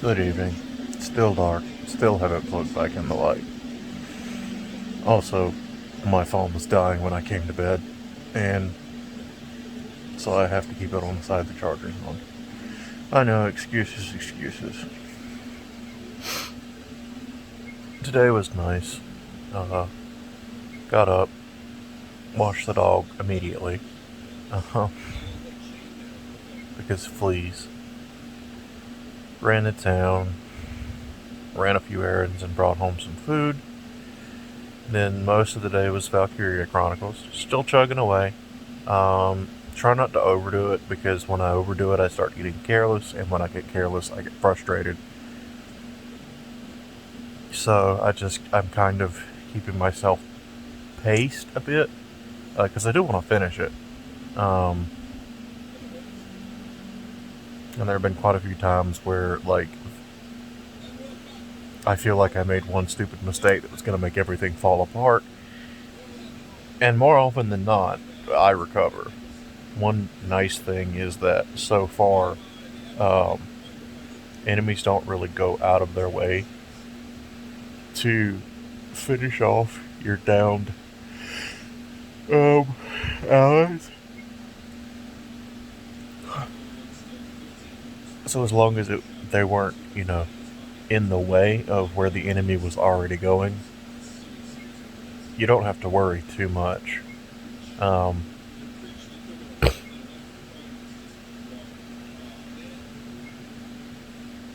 Good evening. Still dark. Still haven't plugged back in the light. Also, my phone was dying when I came to bed, and so I have to keep it on the side the charger's on. I know, excuses, excuses. Today was nice. Uh, got up, washed the dog immediately. Uh-huh. Because fleas. Ran to town, ran a few errands, and brought home some food. Then most of the day was Valkyria Chronicles. Still chugging away. Try not to overdo it because when I overdo it, I start getting careless, and when I get careless, I get frustrated. So I'm kind of keeping myself paced a bit because I do want to finish it. Um, and there have been quite a few times where, like, I feel like I made one stupid mistake that was going to make everything fall apart. And more often than not, I recover. One nice thing is that so far, um, enemies don't really go out of their way to finish off your downed allies. So as long as they weren't, in the way of where the enemy was already going, you don't have to worry too much. Um,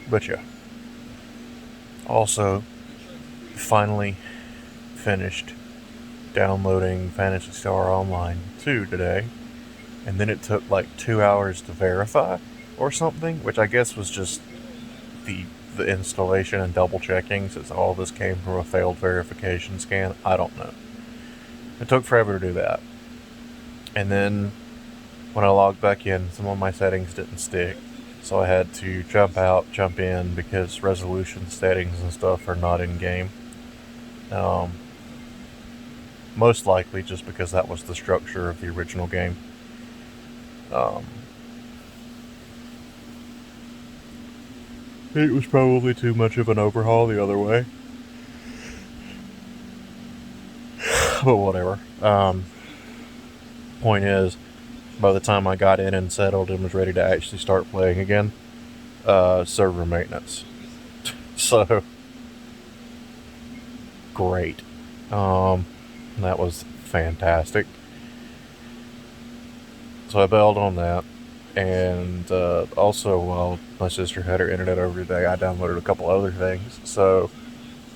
but yeah. Also, finally finished downloading Phantasy Star Online 2 today, and then it took like 2 hours to verify or something, which I guess was just the the installation and double checking since all this came from a failed verification scan. I don't know. It took forever to do that. And then when I logged back in, some of my settings didn't stick. So I had to jump out, jump in because resolution settings and stuff are not in game. Um, Most likely just because that was the structure of the original game. Um, it was probably too much of an overhaul the other way. But whatever. Point is, by the time I got in and settled and was ready to actually start playing again, server maintenance. So, great. That was fantastic. So I bailed on that. And also, while my sister had her internet over today, I downloaded a couple other things. So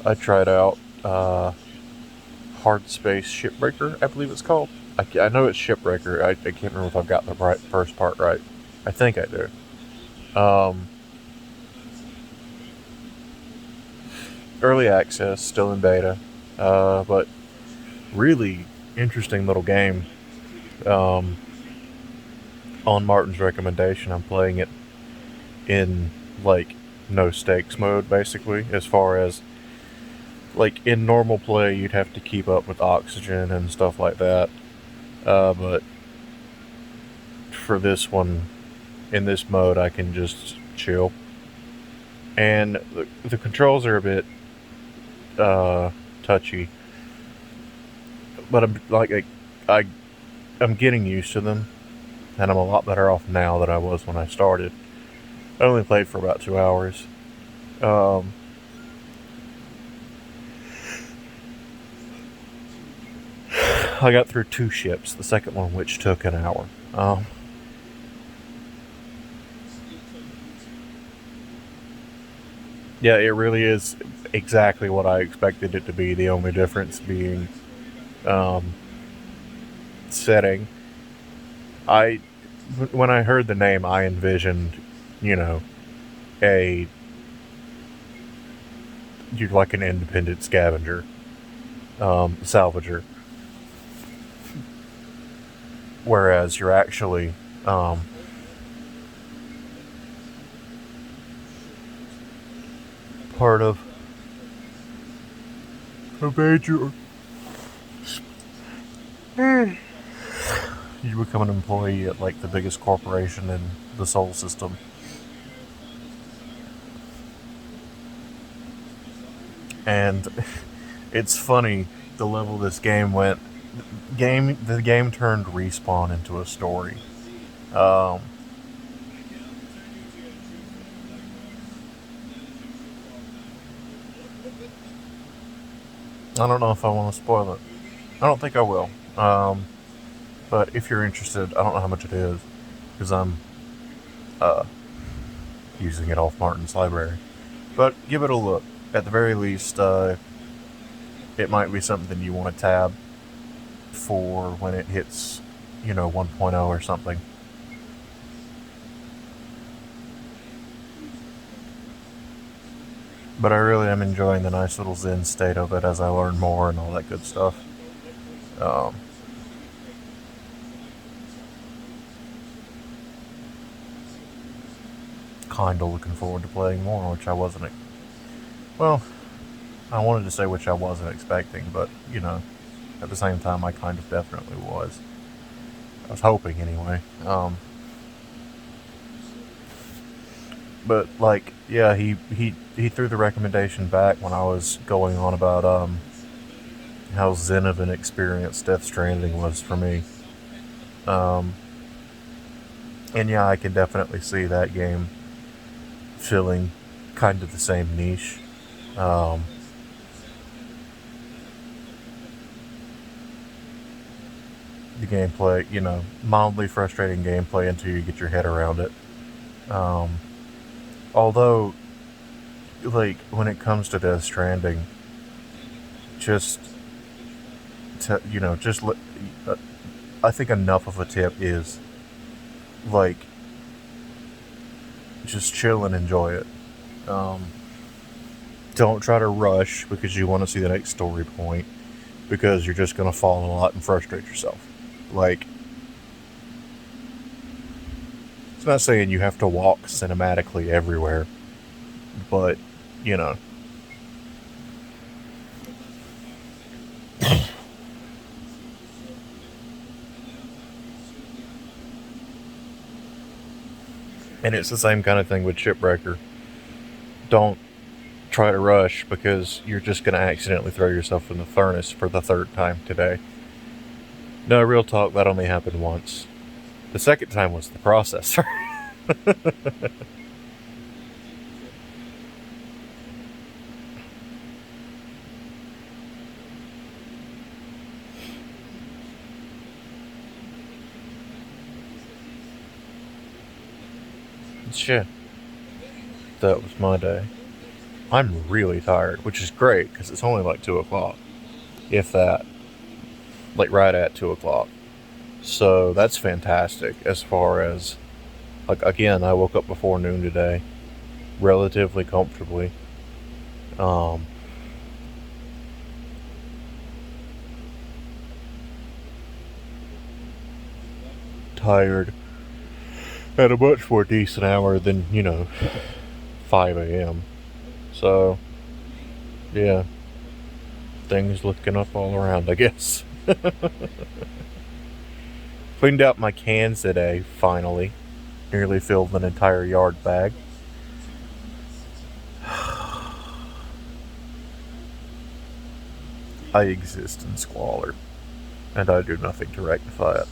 I tried out Hard Space Shipbreaker, I believe it's called. I know it's Shipbreaker. I can't remember if I've got the first part right. I think I do. Um, Early access, still in beta, but really interesting little game. Um, on Martin's recommendation, I'm playing it in like no stakes mode, basically. As far as like in normal play, you'd have to keep up with oxygen and stuff like that. But for this one, in this mode, I can just chill. And the controls are a bit touchy, but I I'm getting used to them, and I'm a lot better off now than I was when I started. I only played for about 2 hours. Um, I got through two ships, the second one which took an hour. Yeah, it really is exactly what I expected it to be. The only difference being um, setting. I when I heard the name, I envisioned, you know, a you're like an independent scavenger, salvager, whereas you're actually part of a major. You become an employee at like the biggest corporation in the Sol system. And it's funny the level this game went. The game turned Respawn into a story. Um, I don't know if I want to spoil it. I don't think I will. But if you're interested, I don't know how much it is because I'm uh, using it off Martin's library. But give it a look. At the very least, it might be something you want to tab for when it hits, 1.0 or something. But I really am enjoying the nice little zen state of it as I learn more and all that good stuff. Um, kind of looking forward to playing more, which I wasn't. Well, I wanted to say which I wasn't expecting, but at the same time, I kind of definitely was. I was hoping anyway. But like, yeah, he threw the recommendation back when I was going on about how zen of an experience Death Stranding was for me. Um, and yeah, I can definitely see that game filling kind of the same niche. Um, the gameplay, mildly frustrating gameplay until you get your head around it. Um, although, like, when it comes to Death Stranding, just just I think enough of a tip is like just chill and enjoy it. Um, don't try to rush because you want to see the next story point because you're just gonna fall in a lot and frustrate yourself. Like, it's not saying you have to walk cinematically everywhere, but you know, and it's the same kind of thing with Shipbreaker. Don't try to rush because you're just going to accidentally throw yourself in the furnace for the third time today. No, real talk, that only happened once. The second time was the processor. Shit, that was my day. I'm really tired, which is great because it's only like 2 o'clock. If that. Like right at 2 o'clock. So that's fantastic as far as, like, again, I woke up before noon today relatively comfortably. Um, tired at a much more decent hour than, 5 a.m. So, yeah, things looking up all around, I guess. Cleaned out my cans today, finally. Nearly filled an entire yard bag. I exist in squalor, and I do nothing to rectify it.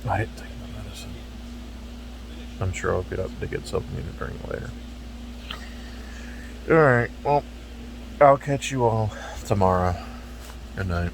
I didn't take my medicine. I'm sure I'll get up to get something to drink later. Alright, well, I'll catch you all tomorrow. Good night.